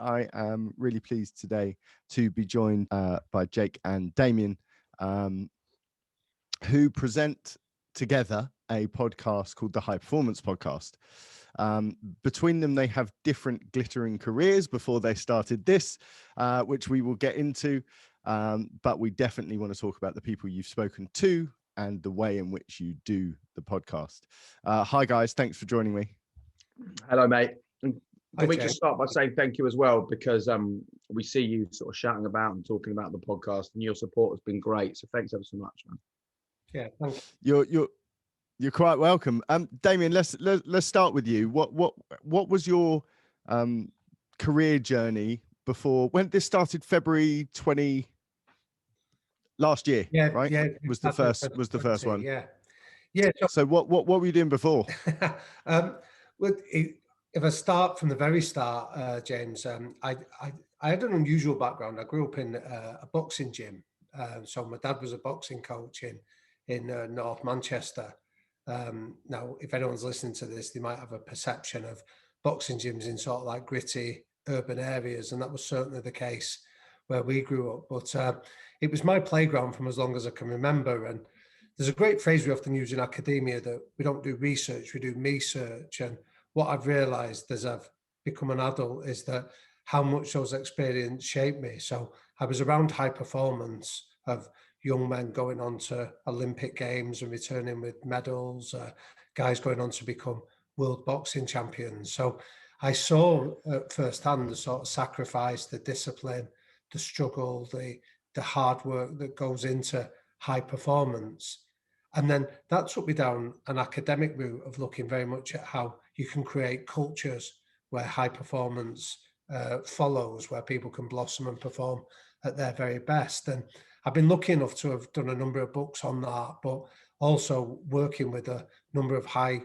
I am really pleased today to be joined by Jake and Damian, who present together a podcast called the High Performance Podcast. Between them, they have different glittering careers before they started this, which we will get into. But we definitely want to talk about the people you've spoken to and the way in which you do the podcast. Hi, guys. Thanks for joining me. Hello, mate. Hi, Can we Jake. just start by saying thank you as well, because we see you sort of shouting about and talking about the podcast, and your support has been great. So thanks ever so much, man. Yeah, thank you. You're quite welcome. Damian, let's start with you. What was your career journey before when this started? February 20 last year, Yeah, right? yeah. Was the first one. Yeah, yeah. So what were you doing before? Well, if I start from the very start, James, I had an unusual background. I grew up in a boxing gym. So my dad was a boxing coach in North Manchester. Now, if anyone's listening to this, they might have a perception of boxing gyms in sort of like gritty urban areas, and that was certainly the case where we grew up. But it was my playground from as long as I can remember. And there's a great phrase we often use in academia that we don't do research, we do me-search. And what I've realised as I've become an adult is that how much those experiences shaped me. So I was around high performance of young men going on to Olympic Games and returning with medals, guys going on to become world boxing champions. So I saw firsthand the sort of sacrifice, the discipline, the struggle, the hard work that goes into high performance. And then that took me down an academic route of looking very much at how you can create cultures where high performance follows, where people can blossom and perform at their very best. And I've been lucky enough to have done a number of books on that, but also working with a number of high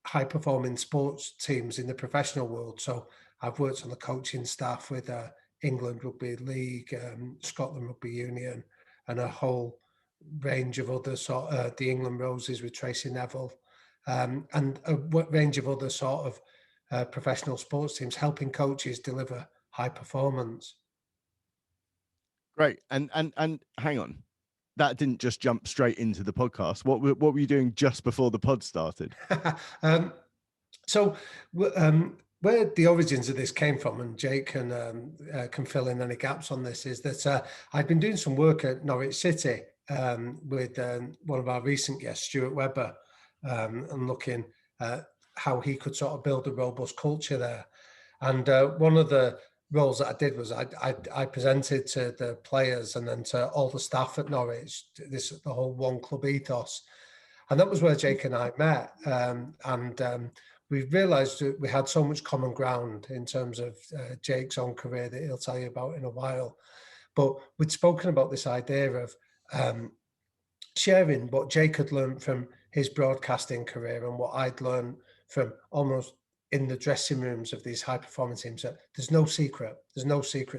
performing sports teams in the professional world. So I've worked on the coaching staff with England Rugby League, Scotland Rugby Union, and a whole range of other the England Roses with Tracy Neville, and a range of other sort of professional sports teams, helping coaches deliver high performance. Great. And hang on, that didn't just jump straight into the podcast. What were you doing just before the pod started? So where the origins of this came from, and Jake can fill in any gaps on this, is that I'd been doing some work at Norwich City with one of our recent guests, Stuart Webber, and looking at how he could sort of build a robust culture there. And one of the roles that I did was I presented to the players and then to all the staff at Norwich, the whole one club ethos. And that was where Jake and I met. We realised that we had so much common ground in terms of Jake's own career that he'll tell you about in a while. But we'd spoken about this idea of sharing what Jake had learned from his broadcasting career and what I'd learned from almost in the dressing rooms of these high performance teams. That there's no secret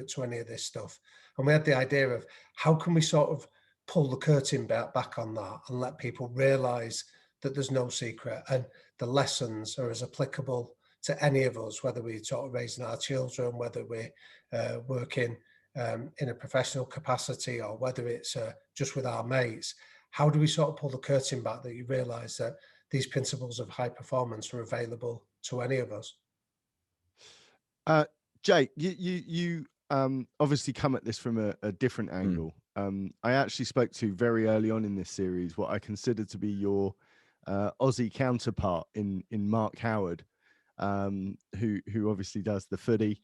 to any of this stuff. And we had the idea of how can we sort of pull the curtain back on that and let people realise that there's no secret and the lessons are as applicable to any of us, whether we're sort of raising our children, whether we're working in a professional capacity or whether it's just with our mates. How do we sort of pull the curtain back that you realise that these principles of high performance are available to any of us? Jake, you obviously come at this from a different angle. I actually spoke to very early on in this series what I consider to be your Aussie counterpart in Mark Howard, who obviously does the footy,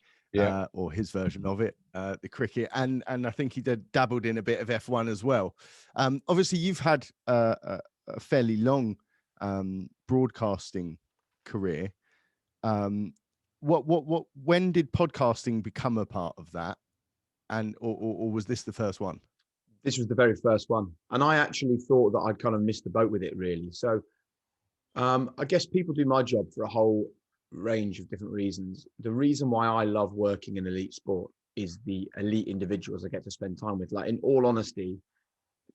or his version of it, the cricket, and I think he dabbled in a bit of F1 as well. Obviously, you've had a fairly long broadcasting career. When did podcasting become a part of that, and or was this the first one? This was the very first one, and I actually thought that I'd kind of missed the boat with it, really. So I guess people do my job for a whole range of different reasons. The reason why I love working in elite sport is the elite individuals I get to spend time with. Like, in all honesty,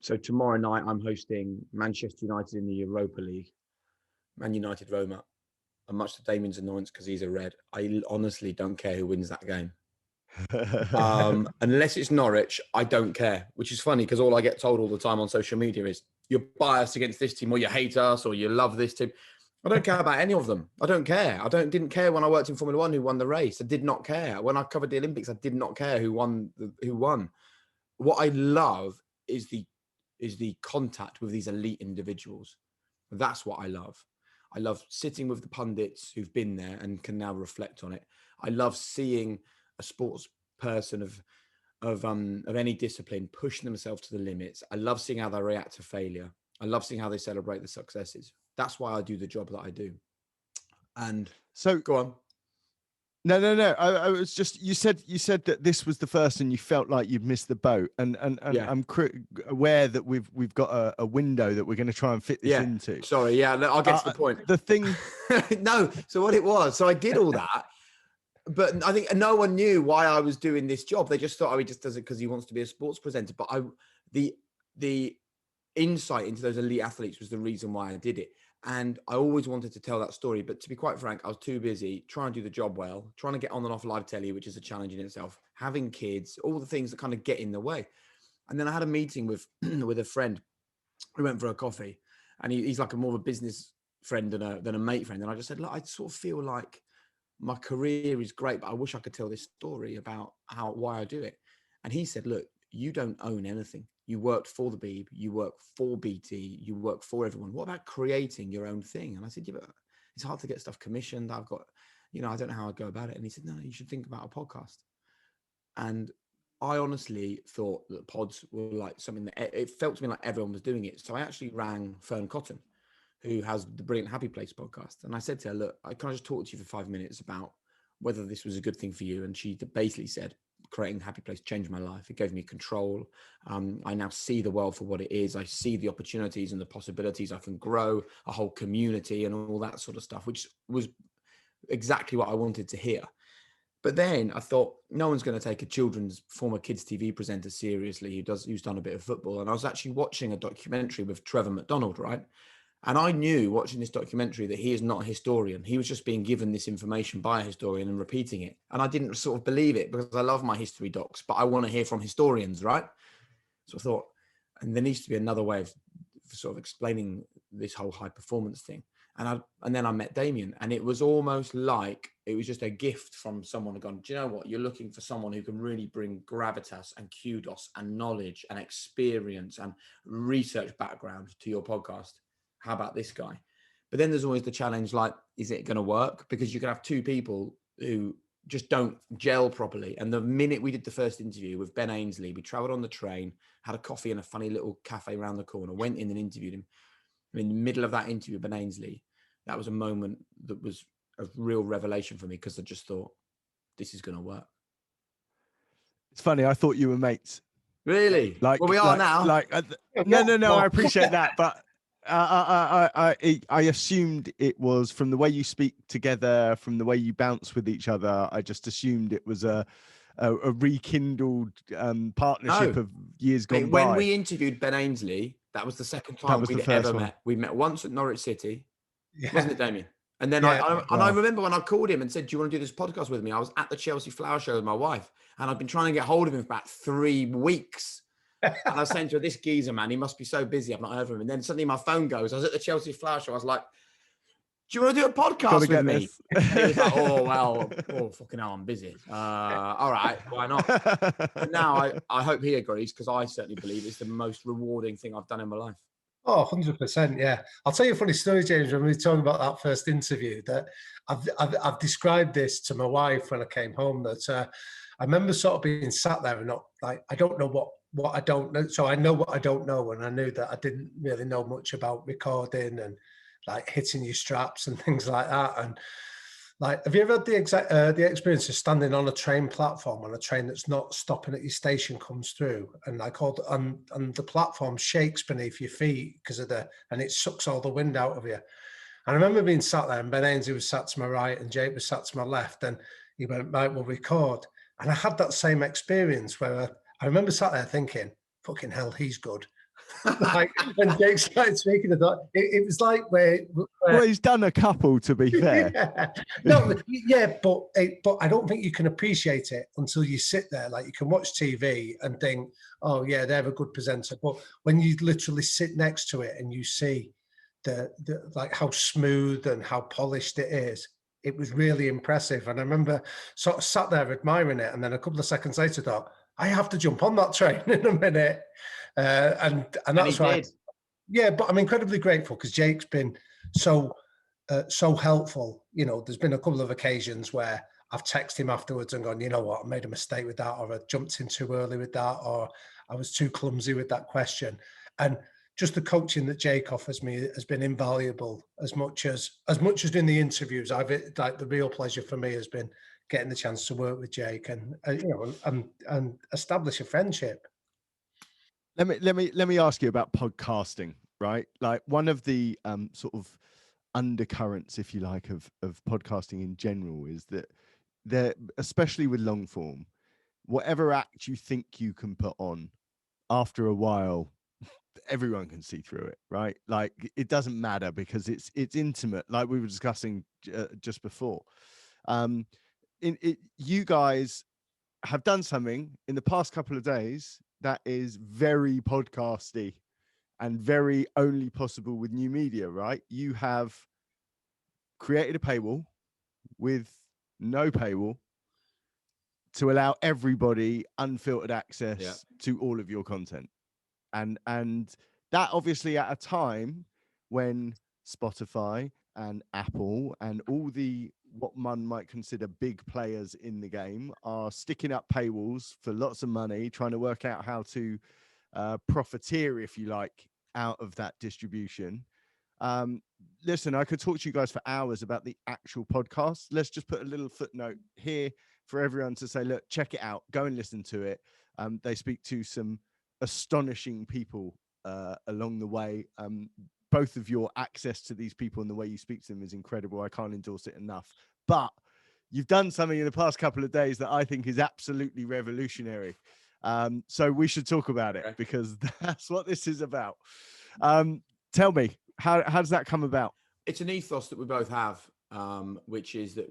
so tomorrow night I'm hosting Manchester United in the Europa League, Man United Roma. and much to Damian's annoyance because he's a red, I honestly don't care who wins that game. Unless it's Norwich, I don't care, which is funny because all I get told all the time on social media is you're biased against this team, or you hate us, or you love this team. I don't care about any of them. I don't care. Didn't care when I worked in Formula One who won the race. I did not care. When I covered the Olympics, I did not care who won. What I love is the contact with these elite individuals. That's what I love. I love sitting with the pundits who've been there and can now reflect on it. I love seeing a sports person of any discipline pushing themselves to the limits. I love seeing how they react to failure. I love seeing how they celebrate the successes. That's why I do the job that I do. And so go on. No. I was just, you said that this was the first and you felt like you'd missed the boat. And Yeah. I'm aware that we've got a window that we're going to try and fit this into. Sorry. Yeah. I'll get to the point. The thing. No. So what it was, so I did all that, but I think no one knew why I was doing this job. They just thought, oh, he just does it because he wants to be a sports presenter. But the insight into those elite athletes was the reason why I did it. And I always wanted to tell that story, but to be quite frank, I was too busy trying to do the job well, trying to get on and off live telly, which is a challenge in itself, having kids, all the things that kind of get in the way. And then I had a meeting with a friend. We went for a coffee, and he's like more of a business friend than a mate friend. And I just said, look, I sort of feel like my career is great, but I wish I could tell this story about why I do it. And he said, look, you don't own anything. You worked for the Beeb, you work for BT, you work for everyone. What about creating your own thing? And I said, yeah, but it's hard to get stuff commissioned. I've got, I don't know how I'd go about it. And he said, no, you should think about a podcast. And I honestly thought that pods were like something that it felt to me like everyone was doing it. So I actually rang Fern Cotton, who has the brilliant Happy Place podcast. And I said to her, look, I can just talk to you for 5 minutes about whether this was a good thing for you. And she basically said, creating Happy Place changed my life. It gave me control. I now see the world for what it is. I see the opportunities and the possibilities. I can grow a whole community and all that sort of stuff, which was exactly what I wanted to hear. But then I thought, no one's going to take a former kids TV presenter seriously who's done a bit of football. And I was actually watching a documentary with Trevor McDonald, right? And I knew watching this documentary that he is not a historian. He was just being given this information by a historian and repeating it. And I didn't sort of believe it because I love my history docs, but I want to hear from historians, right? So I thought, and there needs to be another way of sort of explaining this whole high performance thing. And then I met Damian, and it was almost like it was just a gift from someone who gone, do you know what? You're looking for someone who can really bring gravitas and kudos and knowledge and experience and research background to your podcast. How about this guy? But then there's always the challenge, like, is it going to work? Because you can have two people who just don't gel properly. And the minute we did the first interview with Ben Ainsley, we traveled on the train, had a coffee in a funny little cafe around the corner, went in and interviewed him. And in the middle of that interview, Ben Ainsley, that was a moment that was a real revelation for me because I just thought, this is going to work. It's funny. I thought you were mates. Really? Like, well, we are now. No. I appreciate that, but I assumed it was from the way you speak together, from the way you bounce with each other. I just assumed it was a rekindled partnership of years gone by. When we interviewed Ben Ainsley, that was the second time we'd ever met. We met once at Norwich City, wasn't it, Damien? And then I remember when I called him and said, do you want to do this podcast with me? I was at the Chelsea Flower Show with my wife, and I've been trying to get hold of him for about 3 weeks. And I was saying to her, this geezer, man, he must be so busy. I've not heard from him. And then suddenly my phone goes. I was at the Chelsea Flower Show. I was like, do you want to do a podcast with me? And he was like, fucking hell, I'm busy. All right, why not? But now I hope he agrees, because I certainly believe it's the most rewarding thing I've done in my life. Oh, 100%, yeah. I'll tell you a funny story, James, when we were talking about that first interview, that I've described this to my wife when I came home, that I remember sort of being sat there and not like, I don't know what I don't know. So I know what I don't know. And I knew that I didn't really know much about recording and like hitting your straps and things like that. And like, have you ever had the experience of standing on a train platform on a train that's not stopping at your station comes through, and like and the platform shakes beneath your feet because of and it sucks all the wind out of you. And I remember being sat there, and Ben Ainsley was sat to my right and Jake was sat to my left, and he went, right, we'll record. And I had that same experience where I remember sat there thinking, fucking hell, he's good. Like when Jake started speaking of that, it was like where well, he's done a couple, to be fair. yeah. No, yeah, but I don't think you can appreciate it until you sit there. Like you can watch TV and think, oh yeah, they're a good presenter. But when you literally sit next to it and you see the like how smooth and how polished it is, it was really impressive. And I remember sort of sat there admiring it, and then a couple of seconds later thought, I have to jump on that train in a minute. And that's why. Yeah, but I'm incredibly grateful because Jake's been so helpful. You know, there's been a couple of occasions where I've texted him afterwards and gone, you know what, I made a mistake with that, or I jumped in too early with that, or I was too clumsy with that question. And just the coaching that Jake offers me has been invaluable. As much as in the interviews, like the real pleasure for me has been getting the chance to work with Jake and you know and establish a friendship. Let me ask you about podcasting, right? Like one of the sort of undercurrents, if you like, of podcasting in general is that there, especially with long form, whatever act you think you can put on, after a while, everyone can see through it, right? Like it doesn't matter because it's intimate, like we were discussing just before. You guys have done something in the past couple of days that is very podcasty and very only possible with new media, right? You have created a paywall with no paywall to allow everybody unfiltered access to all of your content. And that obviously at a time when Spotify and Apple and all the what one might consider big players in the game are sticking up paywalls for lots of money, trying to work out how to profiteer, if you like, out of that distribution. Listen, I could talk to you guys for hours about the actual podcast. Let's just put a little footnote here for everyone to say, look, check it out, go and listen to it. They speak to some astonishing people along the way. Both of your access to these people and the way you speak to them is incredible. I can't endorse it enough. But you've done something in the past couple of days that I think is absolutely revolutionary. So we should talk about it because that's what this is about. Tell me, how does that come about? It's an ethos that we both have, which is that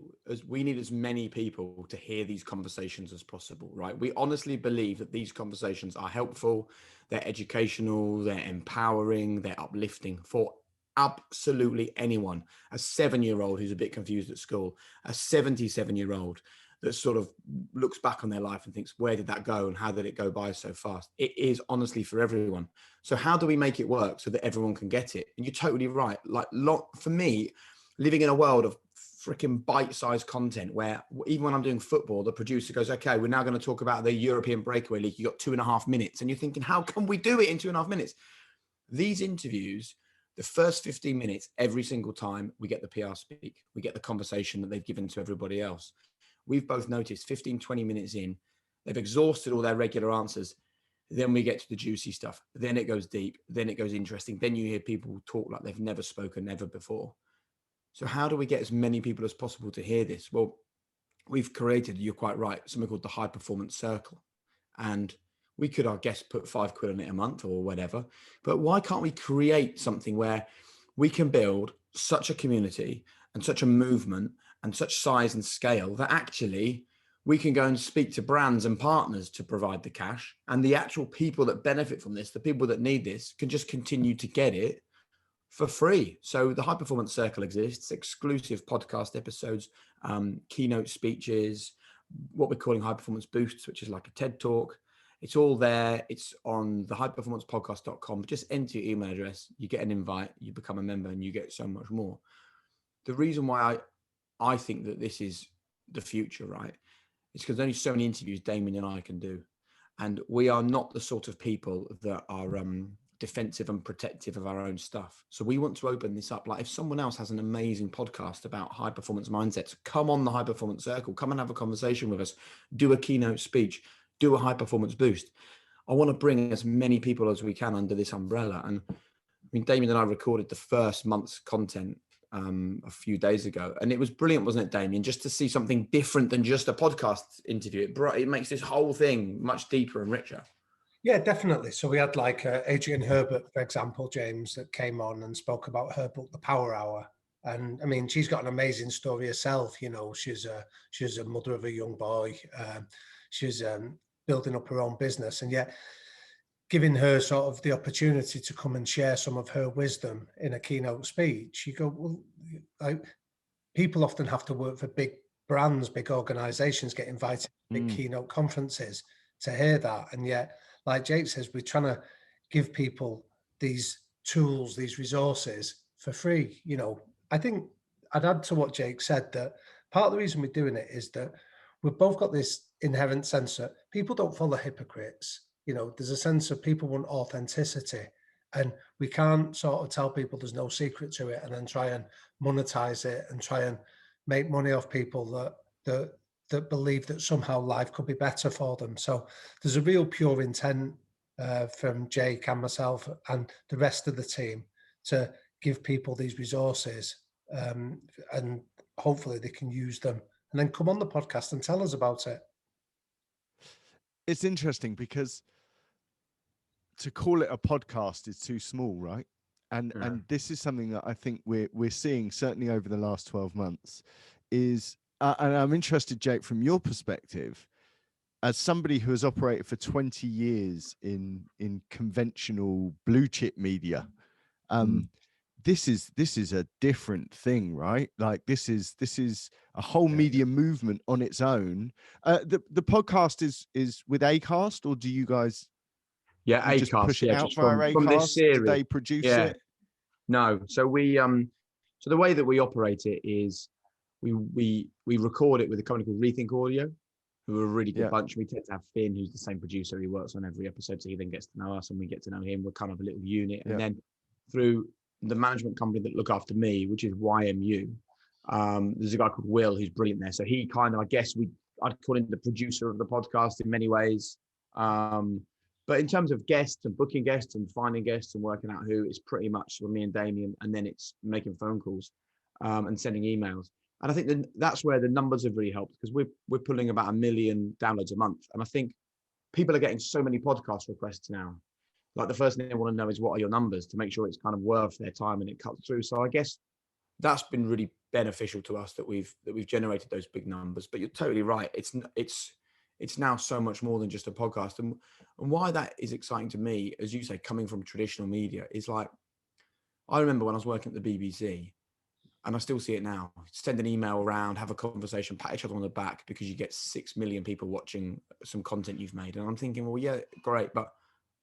we need as many people to hear these conversations as possible, right? We honestly believe that these conversations are helpful, they're educational, they're empowering, they're uplifting for absolutely anyone. A 7-year-old who's a bit confused at school, a 77-year-old that sort of looks back on their life and thinks, where did that go and how did it go by so fast? It is honestly for everyone. So how do we make it work so that everyone can get it? And you're totally right. Like for me, living in a world of freaking bite-sized content where even when I'm doing football, the producer goes, okay, we're now going to talk about the European Breakaway League. You got 2.5 minutes. And you're thinking, how can we do it in 2.5 minutes? These interviews, the first 15 minutes, every single time we get the PR speak, we get the conversation that they've given to everybody else. We've both noticed 15, 20 minutes in, they've exhausted all their regular answers. Then we get to the juicy stuff. Then it goes deep. Then it goes interesting. Then you hear people talk like they've never spoken ever before. So how do we get as many people as possible to hear this? Well, we've created, you're quite right, something called the High Performance Circle. And we could, I guess, put £5 on it a month or whatever. But why can't we create something where we can build such a community and such a movement and such size and scale that actually we can go and speak to brands and partners to provide the cash, and the actual people that benefit from this, the people that need this, can just continue to get it for free. So the High Performance Circle exists, exclusive podcast episodes, keynote speeches, what we're calling High Performance Boosts, which is like a TED Talk. It's all there. It's on the highperformancepodcast.com. Just enter your email address, you get an invite, you become a member, and you get so much more. The reason why I think that this is the future, right, is because only so many interviews Damien and I can do. And we are not the sort of people that are defensive and protective of our own stuff. So we want to open this up. Like if someone else has an amazing podcast about high performance mindsets, come on the High Performance Circle, come and have a conversation with us, do a keynote speech, do a high performance boost. I want to bring as many people as we can under this umbrella. And I mean, Damien and I recorded the first month's content a few days ago, and it was brilliant, wasn't it, Damien? Just to see something different than just a podcast interview. It makes this whole thing much deeper and richer. Yeah, definitely. So we had like Adrian Herbert, for example, James, that came on and spoke about her book, The Power Hour. And I mean, she's got an amazing story herself. You know, she's a mother of a young boy. She's building up her own business, and yet giving her sort of the opportunity to come and share some of her wisdom in a keynote speech. You go, well, like, people often have to work for big brands, big organizations, get invited to big keynote conferences to hear that. And yet, like Jake says, we're trying to give people these tools, these resources for free. You know, I think I'd add to what Jake said that part of the reason we're doing it is that we've both got this inherent sense that people don't follow hypocrites. You know, there's a sense of people want authenticity. And we can't sort of tell people there's no secret to it and then try and monetize it and try and make money off people that believe that somehow life could be better for them. So there's a real pure intent from Jake and myself and the rest of the team to give people these resources, and hopefully they can use them and then come on the podcast and tell us about it. It's interesting because to call it a podcast is too small, right? And this is something that I think we're seeing certainly over the last 12 months is, and I'm interested, Jake, from your perspective, as somebody who has operated for 20 years in conventional blue chip media, this is a different thing, right? Like this is a whole media movement on its own. The podcast is with Acast, or do you guys? Yeah, Acast. Just push it out just via from this Acast. series. Do they produce it? No. So we so the way that we operate it is we record it with a company called Rethink Audio, who are a really good bunch. We tend to have Finn, who's the same producer. He works on every episode, so he then gets to know us and we get to know him. We're kind of a little unit. And then through the management company that look after me, which is YMU, there's a guy called Will who's brilliant there. So he kind of, I guess I'd call him the producer of the podcast in many ways. But in terms of guests and booking guests and finding guests and working out who, it's pretty much for me and Damien, and then it's making phone calls and sending emails. And I think that's where the numbers have really helped, because we're pulling about 1 million downloads a month. And I think people are getting so many podcast requests now. Like the first thing they want to know is, what are your numbers, to make sure it's kind of worth their time and it cuts through. So I guess that's been really beneficial to us that we've generated those big numbers. But you're totally right. It's now so much more than just a podcast. And why that is exciting to me, as you say, coming from traditional media, is like, I remember when I was working at the BBC, and I still see it now, send an email around, have a conversation, pat each other on the back because you get 6 million people watching some content you've made. And I'm thinking, well, yeah, great. But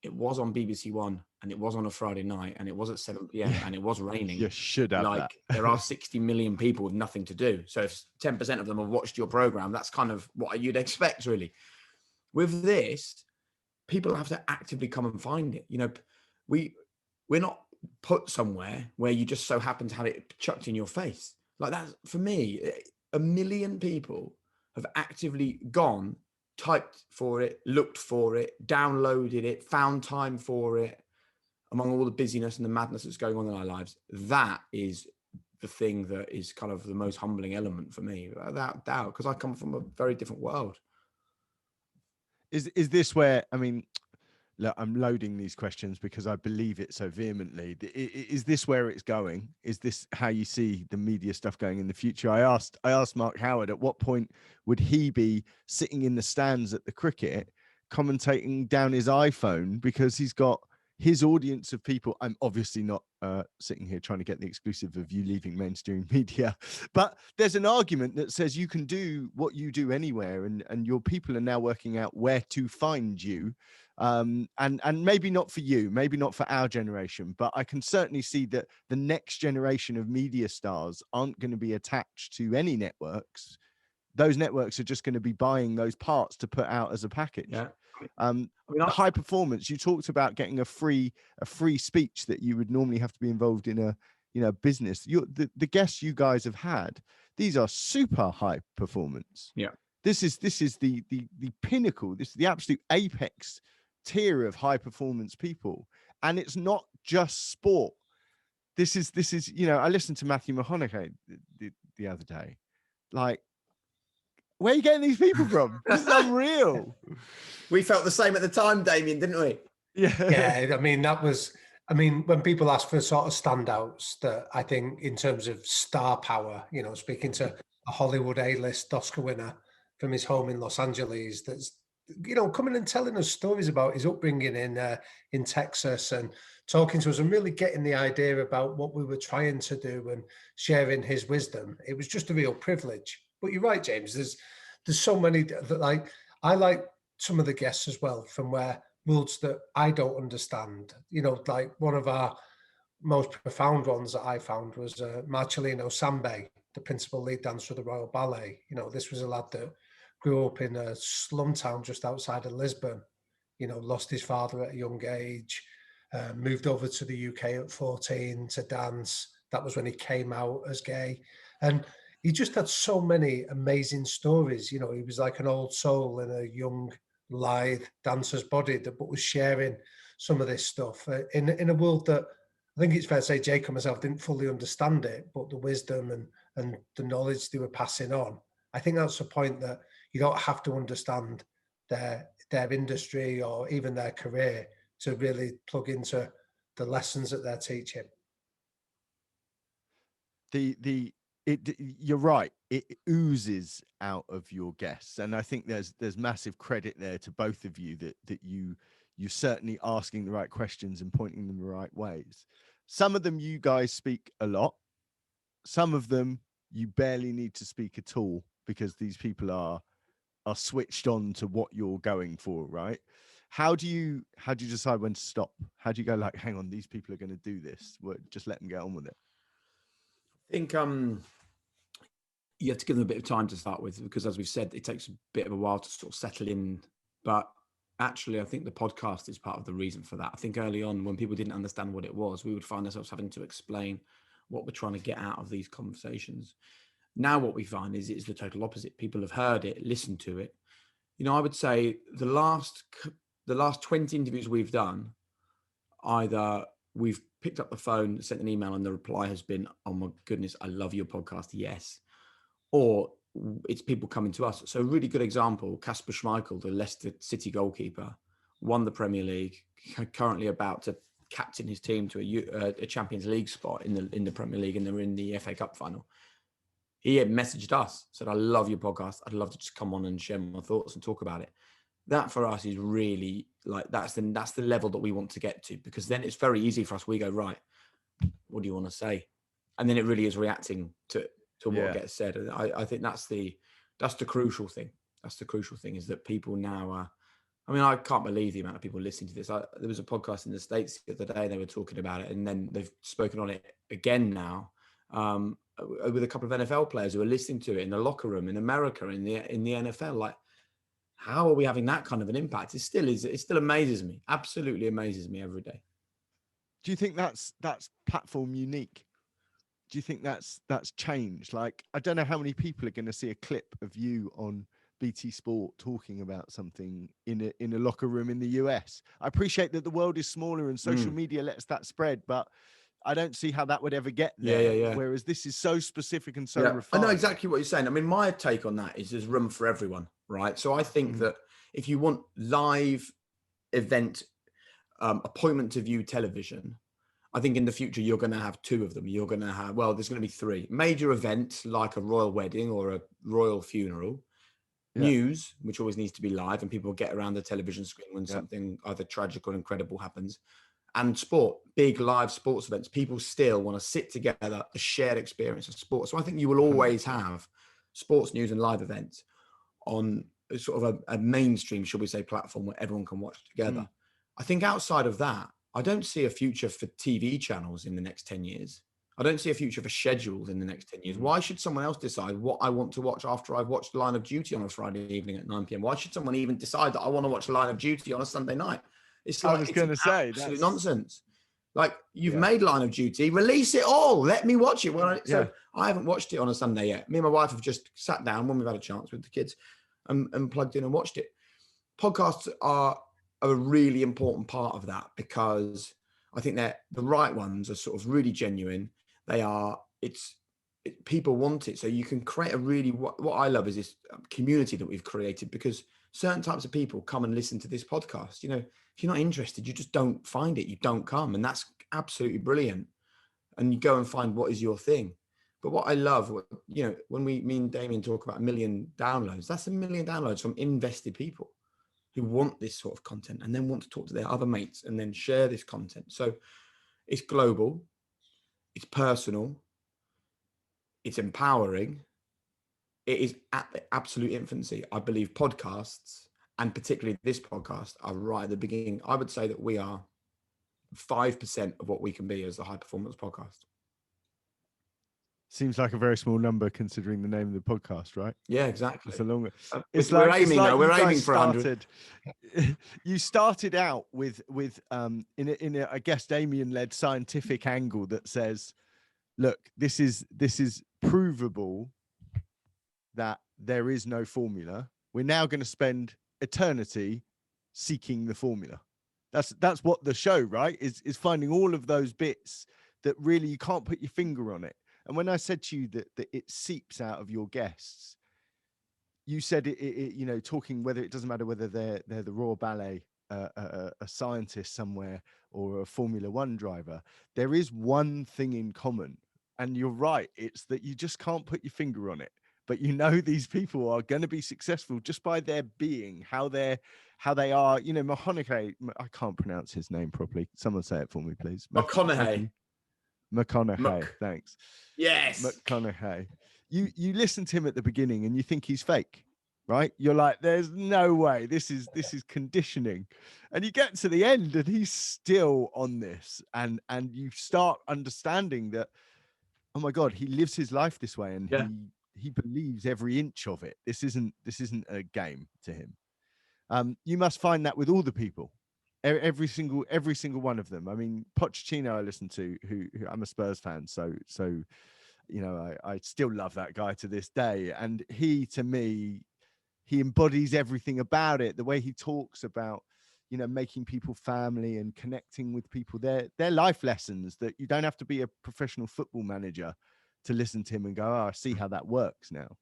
it was on BBC One, and it was on a Friday night, and it was at 7 p.m. and it was raining. You should have like that. There are 60 million people with nothing to do. So if 10% of them have watched your program, that's kind of what you'd expect, really. With this, people have to actively come and find it. You know, we're not put somewhere where you just so happen to have it chucked in your face. Like that, for me, 1 million people have actively gone, typed for it, looked for it, downloaded it, found time for it, among all the busyness and the madness that's going on in our lives. That is the thing that is kind of the most humbling element for me, without doubt, because I come from a very different world. Is this where, I mean, look, I'm loading these questions because I believe it so vehemently. Is this where it's going? Is this how you see the media stuff going in the future? I asked Mark Howard, at what point would he be sitting in the stands at the cricket, commentating down his iPhone, because he's got his audience of people. I'm obviously not sitting here trying to get the exclusive of you leaving mainstream media, but there's an argument that says you can do what you do anywhere, and your people are now working out where to find you. And maybe not for you, maybe not for our generation, but I can certainly see that the next generation of media stars aren't going to be attached to any networks. Those networks are just going to be buying those parts to put out as a package. Yeah. High performance, you talked about getting a free speech that you would normally have to be involved in a business. The guests you guys have had, these are super high performance. Yeah. This is the pinnacle. This is the absolute apex tier of high performance people. And it's not just sport. This is, I listened to Matthew Mcconaughey the other day. Like, where are you getting these people from? This is unreal. We felt the same at the time, Damien, didn't we? Yeah, I mean, when people ask for sort of standouts, that I think in terms of star power, speaking to a Hollywood A-list Oscar winner from his home in Los Angeles, that's, coming and telling us stories about his upbringing in Texas and talking to us and really getting the idea about what we were trying to do and sharing his wisdom. It was just a real privilege. But you're right, James, there's so many that I like some of the guests as well from worlds that I don't understand. Like one of our most profound ones that I found was Marcellino Sambe, the principal lead dancer of the Royal Ballet. This was a lad that grew up in a slum town just outside of Lisbon, lost his father at a young age, moved over to the UK at 14 to dance. That was when he came out as gay. And he just had so many amazing stories. He was like an old soul in a young, lithe dancer's body but was sharing some of this stuff in a world that I think it's fair to say Jake and myself didn't fully understand it, but the wisdom and the knowledge they were passing on. I think that's the point, that you don't have to understand their industry or even their career to really plug into the lessons that they're teaching. You're right. It oozes out of your guests, and I think there's massive credit there to both of you that you're certainly asking the right questions and pointing them the right ways. Some of them you guys speak a lot. Some of them you barely need to speak at all because these people are switched on to what you're going for, right? How do you decide when to stop? How do you go, like, hang on, these people are going to do this, just let them get on with it? I think you have to give them a bit of time to start with, because as we've said, it takes a bit of a while to sort of settle in. But actually, I think the podcast is part of the reason for that. I think early on, when people didn't understand what it was, we would find ourselves having to explain what we're trying to get out of these conversations. Now what we find is it's the total opposite. People have heard it, listened to it. I would say the last 20 interviews we've done, either we've picked up the phone, sent an email, and the reply has been, "Oh my goodness, I love your podcast, yes." Or it's people coming to us. So a really good example, Kasper Schmeichel, the Leicester City goalkeeper, won the Premier League, currently about to captain his team to a Champions League spot in the Premier League, and they're in the FA Cup final. He had messaged us, said, "I love your podcast. I'd love to just come on and share my thoughts and talk about it." That for us is really like, that's the level that we want to get to, because then it's very easy for us. We go, right, what do you want to say? And then it really is reacting to what gets said. And I think that's the crucial thing. That's the crucial thing, is that people now I can't believe the amount of people listening to this. There was a podcast in the States the other day, they were talking about it, and then they've spoken on it again now, with a couple of NFL players who are listening to it in the locker room in America, in the NFL. Like, how are we having that kind of an impact? It still amazes me. Absolutely amazes me every day. Do you think that's platform unique? Do you think that's changed? Like, I don't know how many people are going to see a clip of you on BT Sport talking about something in a locker room in the US. I appreciate that the world is smaller and social media lets that spread, but I don't see how that would ever get there. Yeah. Whereas this is so specific and so refined. I know exactly what you're saying. I mean, my take on that is there's room for everyone, right? So I think that if you want live event appointment to view television, I think in the future you're going to have two of them. You're going to have, there's going to be three major events, like a royal wedding or a royal funeral. News, which always needs to be live, and people get around the television screen when something either tragic or incredible happens. And sport, big live sports events. People still want to sit together, a shared experience of sport. So I think you will always have sports news and live events on sort of a mainstream, shall we say, platform where everyone can watch together. I think outside of that, I don't see a future for TV channels in the next 10 years. I don't see a future for schedules in the next 10 years. Why should someone else decide what I want to watch after I've watched Line of Duty on a Friday evening at 9 p.m? Why should someone even decide that I want to watch Line of Duty on a Sunday night? It's like, I was going to say, absolute nonsense. Like, you've made Line of Duty, release it all. Let me watch it. So I haven't watched it on a Sunday yet. Me and my wife have just sat down when we've had a chance with the kids and plugged in and watched it. Podcasts are a really important part of that, because I think that the right ones are sort of really genuine. People want it. So you can create a really, what I love is this community that we've created, because certain types of people come and listen to this podcast. You know, if you're not interested, you just don't find it. You don't come. And that's absolutely brilliant. And you go and find what is your thing. But what I love, you know, when me and Damien talk about 1 million downloads, that's 1 million downloads from invested people who want this sort of content and then want to talk to their other mates and then share this content. So it's global, it's personal, it's empowering. It is at the absolute infancy. I believe podcasts, and particularly this podcast, are right at the beginning. I would say that we are 5% of what we can be as a high performance podcast. Seems like a very small number considering the name of the podcast, right? Yeah, exactly. It's a long. We're aiming for 100. You started out with in a I guess Damien led scientific angle that says, look, this is provable that there is no formula. We're now going to spend eternity seeking the formula. That's what the show, right, is finding all of those bits that really you can't put your finger on it. And when I said to you that it seeps out of your guests, you said it you know, talking whether it doesn't matter whether they're the Royal Ballet, a scientist somewhere, or a Formula One driver, there is one thing in common. And you're right, it's that you just can't put your finger on it. But you know these people are going to be successful just by their being, how they are. You know, Mcconaughey, I can't pronounce his name properly. Someone say it for me, please. McConaughey. Thanks. Yes. McConaughey. You listen to him at the beginning and you think he's fake, right? You're like, there's no way. This is conditioning. And you get to the end and he's still on this. And you start understanding that, oh my God, he lives his life this way, and he believes every inch of it. This isn't a game to him. You must find that with all the people. Every single one of them. I mean, Pochettino I listen to, who I'm a Spurs fan, so you know, I still love that guy to this day. And he, to me, he embodies everything about it. The way he talks about, you know, making people family and connecting with people. They're life lessons that you don't have to be a professional football manager to listen to him and go, oh, I see how that works now.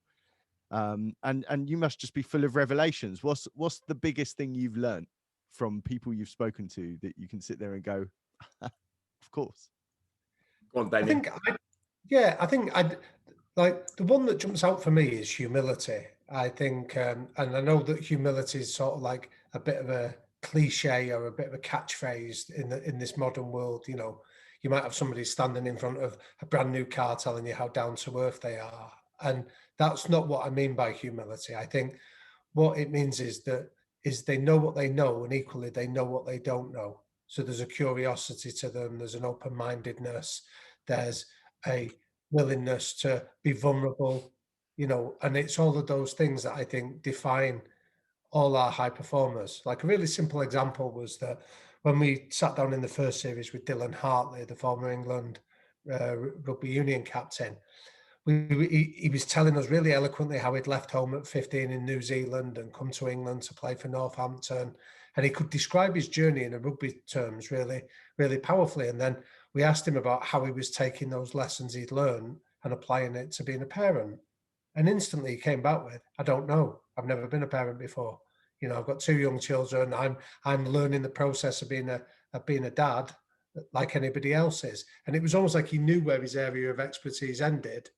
And you must just be full of revelations. What's the biggest thing you've learned from people you've spoken to that you can sit there and go, of course? Go on, Damien. I think I'd like, the one that jumps out for me is humility. I think, and I know that humility is sort of like a bit of a cliche or a bit of a catchphrase in this modern world. You know, you might have somebody standing in front of a brand new car telling you how down to earth they are, and that's not what I mean by humility. I think what it means is they know what they know, and equally they know what they don't know. So there's a curiosity to them. There's an open-mindedness. There's a willingness to be vulnerable, you know, and it's all of those things that I think define all our high performers. Like, a really simple example was that when we sat down in the first series with Dylan Hartley, the former England rugby union captain, he was telling us really eloquently how he'd left home at 15 in New Zealand and come to England to play for Northampton. And he could describe his journey in a rugby terms really, really powerfully. And then we asked him about how he was taking those lessons he'd learned and applying it to being a parent. And instantly he came back with, I don't know. I've never been a parent before. You know, I've got 2 young children. I'm learning the process of being a dad like anybody else is. And it was almost like he knew where his area of expertise ended.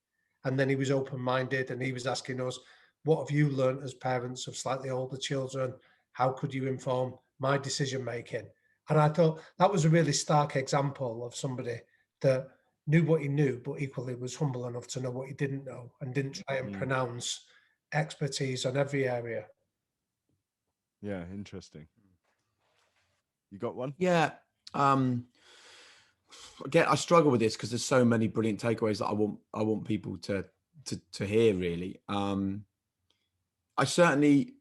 And then he was open-minded and he was asking us, what have you learned as parents of slightly older children? How could you inform my decision-making? And I thought that was a really stark example of somebody that knew what he knew, but equally was humble enough to know what he didn't know and didn't try and pronounce expertise on every area. Yeah, interesting. You got one? Yeah. Again, I struggle with this because there's so many brilliant takeaways that I want people to hear, really. I certainly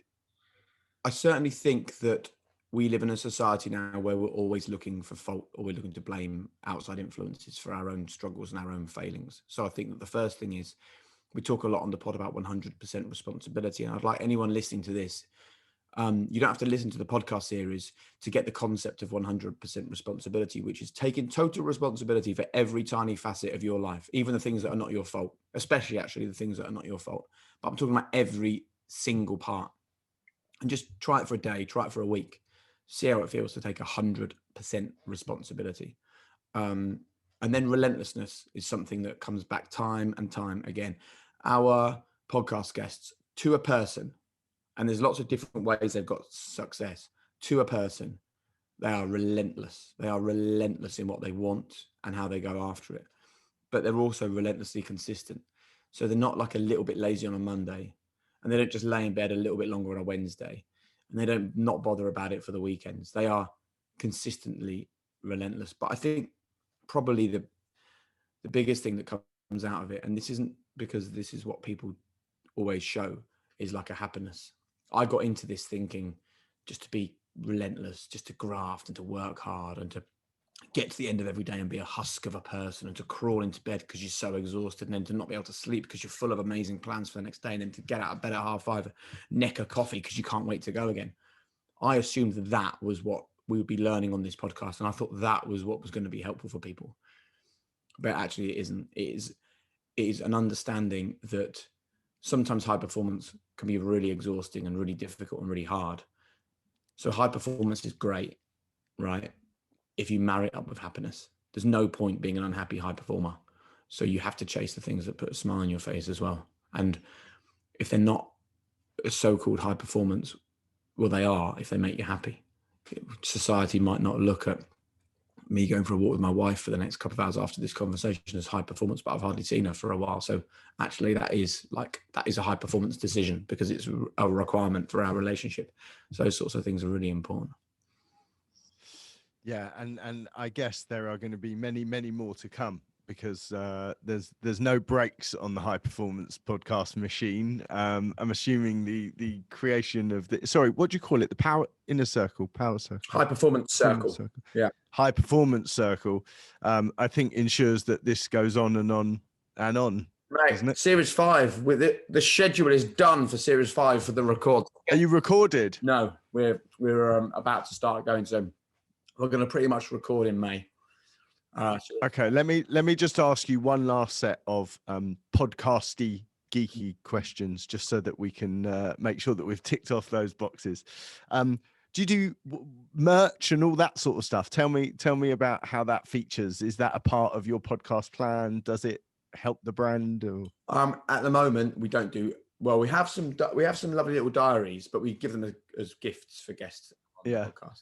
think that we live in a society now where we're always looking for fault, or we're looking to blame outside influences for our own struggles and our own failings. So I think that the first thing is, we talk a lot on the pod about 100% responsibility. And I'd like anyone listening to this, you don't have to listen to the podcast series to get the concept of 100% responsibility, which is taking total responsibility for every tiny facet of your life, even the things that are not your fault, especially actually the things that are not your fault. But I'm talking about every single part. and just try it for a day, try it for a week, see how it feels to take 100% responsibility. And then relentlessness is something that comes back time and time again. Our podcast guests, to a person, and there's lots of different ways they've got success, to a person, they are relentless. They are relentless in what they want and how they go after it. But they're also relentlessly consistent. So they're not like a little bit lazy on a Monday, and they don't just lay in bed a little bit longer on a Wednesday, and they don't not bother about it for the weekends. They are consistently relentless. But I think probably the biggest thing that comes out of it, and this isn't because this is what people always show, is like a happiness. I got into this thinking just to be relentless, just to graft and to work hard and to get to the end of every day and be a husk of a person, and to crawl into bed because you're so exhausted, and then to not be able to sleep because you're full of amazing plans for the next day, and then to get out of bed at 5:30, neck a coffee because you can't wait to go again. I assumed that was what we would be learning on this podcast, and I thought that was what was going to be helpful for people. But actually it isn't. It is an understanding that sometimes high performance can be really exhausting and really difficult and really hard. So high performance is great, right? If you marry it up with happiness. There's no point being an unhappy high performer. So you have to chase the things that put a smile on your face as well. And if they're not a so-called high performance, well, they are if they make you happy. Society might not look at me going for a walk with my wife for the next couple of hours after this conversation as high performance, but I've hardly seen her for a while. So actually that is a high performance decision because it's a requirement for our relationship. So those sorts of things are really important. Yeah, and I guess there are going to be many, many more to come because there's no brakes on the high performance podcast machine. I'm assuming the creation of what do you call it? The power circle. High performance circle. Yeah. High performance circle. I think ensures that this goes on and on and on. Right. Isn't it? Series 5 with it. The schedule is done for Series 5 for the record. Are you recorded? No, we're about to start going. So we're going to pretty much record in May. Okay, let me just ask you one last set of podcasty geeky questions, just so that we can make sure that we've ticked off those boxes. Do you do merch and all that sort of stuff? Tell me about how that features. Is that a part of your podcast plan? Does it help the brand? Or at the moment, we don't do well. We have some lovely little diaries, but we give them as gifts for guests on the podcast.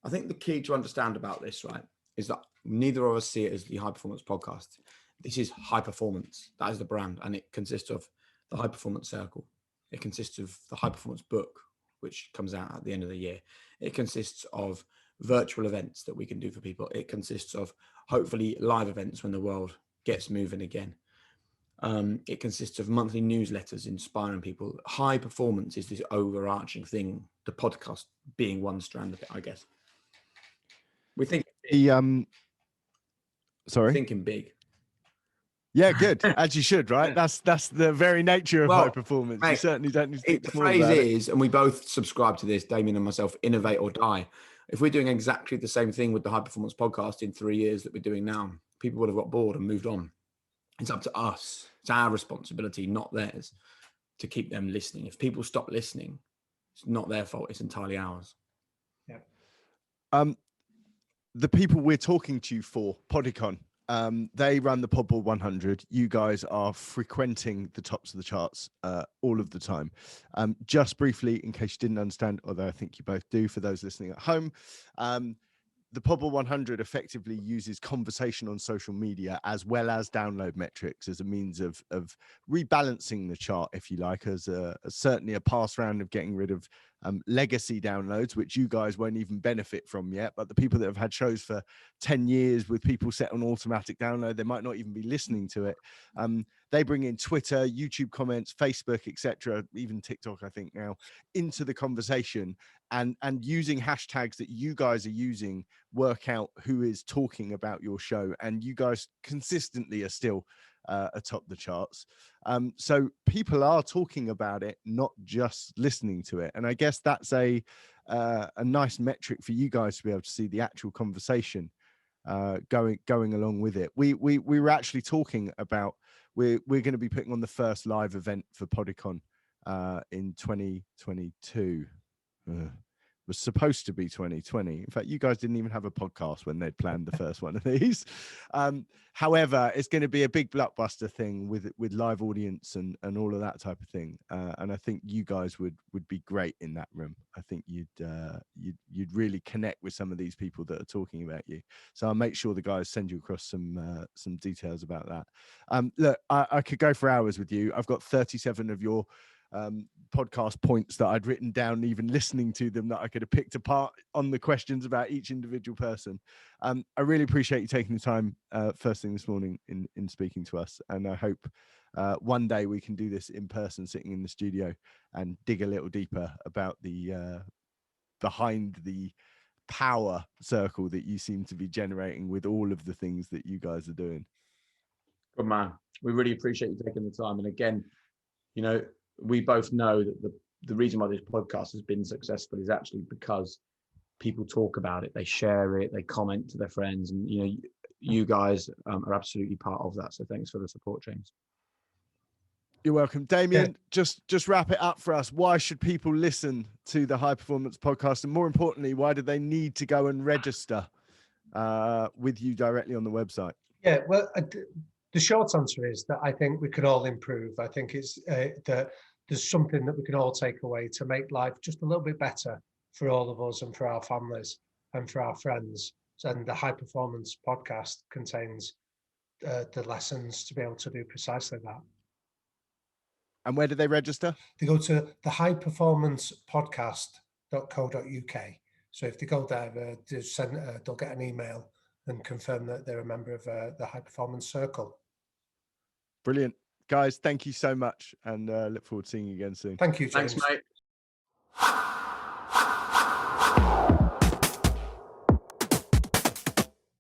I think the key to understand about this, right, is that neither of us see it as the High Performance Podcast. This is High Performance. That is the brand, and it consists of the High Performance Circle. It consists of the High Performance book, which comes out at the end of the year. It consists of virtual events that we can do for people. It consists of hopefully live events when the world gets moving again. It consists of monthly newsletters inspiring people. High performance is this overarching thing, the podcast being one strand of it, I guess. We think thinking big. Yeah, good. As you should, right? That's the very nature of high performance. Mate, you certainly don't need to think the phrase is, and we both subscribe to this, Damien and myself, innovate or die. If we're doing exactly the same thing with the High Performance Podcast in 3 years that we're doing now, people would have got bored and moved on. It's up to us. It's our responsibility, not theirs, to keep them listening. If people stop listening, it's not their fault. It's entirely ours. Yeah. The people we're talking to for Podicon, they run the Podball 100. You guys are frequenting the tops of the charts all of the time. Just briefly, in case you didn't understand, although I think you both do, for those listening at home, the Podball 100 effectively uses conversation on social media as well as download metrics as a means of rebalancing the chart, if you like, as certainly a pass round of getting rid of legacy downloads, which you guys won't even benefit from yet. But the people that have had shows for 10 years with people set on automatic download, they might not even be listening to it. They bring in Twitter, YouTube comments, Facebook, etc., even TikTok, I think now, into the conversation, and using hashtags that you guys are using, work out who is talking about your show. And you guys consistently are still atop the charts. So people are talking about it, not just listening to it. And I guess that's a nice metric for you guys to be able to see the actual conversation going along with it. We were actually talking about we're going to be putting on the first live event for Podicon in 2022. Was supposed to be 2020. In fact, you guys didn't even have a podcast when they'd planned the first one of these. However, it's going to be a big blockbuster thing with live audience and all of that type of thing. And I think you guys would be great in that room. I think you'd really connect with some of these people that are talking about you. So I'll make sure the guys send you across some details about that. Look, I could go for hours with you. I've got 37 of your podcast points that I'd written down, even listening to them, that I could have picked apart on the questions about each individual person. I really appreciate you taking the time first thing this morning in speaking to us, and I hope one day we can do this in person, sitting in the studio, and dig a little deeper about the behind the power circle that you seem to be generating with all of the things that you guys are doing. Good man. We really appreciate you taking the time. And again, you know, we both know that the reason why this podcast has been successful is actually because people talk about it, they share it, they comment to their friends, and you know, you guys are absolutely part of that. So thanks for the support, James. You're welcome. Damian, just wrap it up for us. Why should people listen to the High Performance Podcast? And more importantly, why do they need to go and register with you directly on the website? Yeah, well, the short answer is that I think we could all improve. I think it's that there's something that we can all take away to make life just a little bit better for all of us and for our families and for our friends. And the High Performance Podcast contains the lessons to be able to do precisely that. And where do they register? They go to the highperformancepodcast.co.uk. So if they go there, they'll get an email and confirm that they're a member of the High Performance Circle. Brilliant. Guys, thank you so much, and look forward to seeing you again soon. Thank you, James. Thanks, mate.